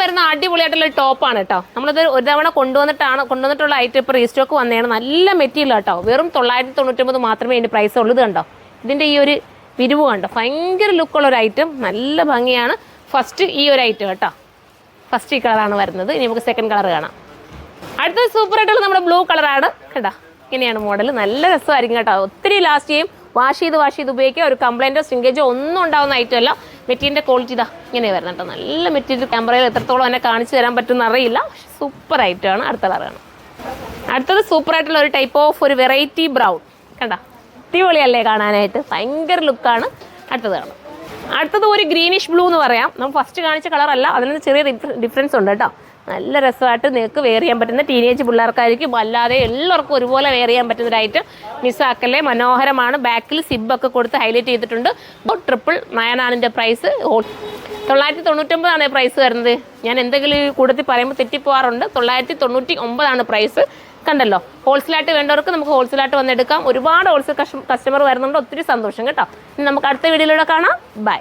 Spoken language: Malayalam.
വരുന്ന അടിപൊളിയായിട്ടുള്ള ടോപ്പാണ് കേട്ടോ. നമ്മളിത് ഒരു തവണ കൊണ്ടുവന്നിട്ടുള്ള ഐറ്റം ഇപ്പോൾ റീസ്റ്റോക്ക് വന്നതാണ്. നല്ല മെറ്റീരിയൽ കേട്ടോ. വെറും 999 മാത്രമേ ഇതിൻ്റെ പ്രൈസ് ഉള്ളത് കണ്ടോ. ഇതിൻ്റെ ഈ ഒരു വിരിവ് കണ്ടോ, ഭയങ്കര ലുക്കുള്ള ഒരു ഐറ്റം, നല്ല ഭംഗിയാണ്. ഫസ്റ്റ് ഈ ഒരു ഐറ്റം കേട്ടോ, ഫസ്റ്റ് ഈ കളറാണ് വരുന്നത്. ഇനി നമുക്ക് സെക്കൻഡ് കളർ കാണാം. അടുത്തത് സൂപ്പറായിട്ടുള്ള നമ്മുടെ ബ്ലൂ കളറാണ് കേട്ടോ. ഇങ്ങനെയാണ് മോഡൽ, നല്ല രസമായിരിക്കും കേട്ടോ. ഒത്തിരി ലാസ്റ്റ് ചെയ്യും, വാഷ് ചെയ്ത് ഉപയോഗിക്കുക. ഒരു കംപ്ലൈൻറ്റോ സ്റ്റിങ്കേജോ ഒന്നും ഉണ്ടാവുന്ന ഐറ്റം അല്ല. മെറ്റീരിയലിൻ്റെ ക്വാളിറ്റി ഇതാ ഇങ്ങനെ വരുന്നത് കേട്ടോ. നല്ല മെറ്റീരിയൽ, ക്യാമറയിൽ എത്രത്തോളം എന്നെ കാണിച്ചു തരാൻ പറ്റുമെന്ന് അറിയില്ല. സൂപ്പർ ഐറ്റമാണ്. അടുത്ത കളറാണ്. അടുത്തത് സൂപ്പറായിട്ടുള്ള ഒരു ടൈപ്പ് ഓഫ് ഒരു വെറൈറ്റി ബ്രൗൺ കണ്ടോ, അടിപൊളിയല്ലേ കാണാനായിട്ട്, ഭയങ്കര ലുക്കാണ്. അടുത്തത് ഒരു ഗ്രീനിഷ് ബ്ലൂ എന്ന് പറയാം. നമ്മൾ ഫസ്റ്റ് കാണിച്ച കളറല്ല, അതിന് ചെറിയ ഡിഫറൻസ് ഉണ്ട് കേട്ടോ. നല്ല രസമായിട്ട് നിങ്ങൾക്ക് വെയർ ചെയ്യാൻ പറ്റുന്ന ടീനേജ് പിള്ളേർക്കായിരിക്കും, അല്ലാതെ എല്ലാവർക്കും ഒരുപോലെ വെയർ ചെയ്യാൻ പറ്റുന്നൊരായിട്ട് മിസ്സാക്കല്ലേ. മനോഹരമാണ്. ബാക്കിൽ സിബൊക്കെ കൊടുത്ത് ഹൈലൈറ്റ് ചെയ്തിട്ടുണ്ട്. 999 ആണ് ഇതിൻ്റെ പ്രൈസ്. 999 പ്രൈസ് വരുന്നത്. ഞാൻ എന്തെങ്കിലും കൂട്ടത്തിൽ പറയുമ്പോൾ തെറ്റിപ്പോകാറുണ്ട്. 999 പ്രൈസ്. കണ്ടല്ലോ, ഹോൾസെയിലായിട്ട് വേണ്ടവർക്ക് നമുക്ക് ഹോൾസെയിലായിട്ട് വന്നെടുക്കാം. ഒരുപാട് ഹോൾസെയിൽ കസ്റ്റമർ വരുന്നുണ്ട്. ഒത്തിരി സന്തോഷം കേട്ടോ. ഇനി നമുക്ക് അടുത്ത വീഡിയോയിലൂടെ കാണാം. ബൈ.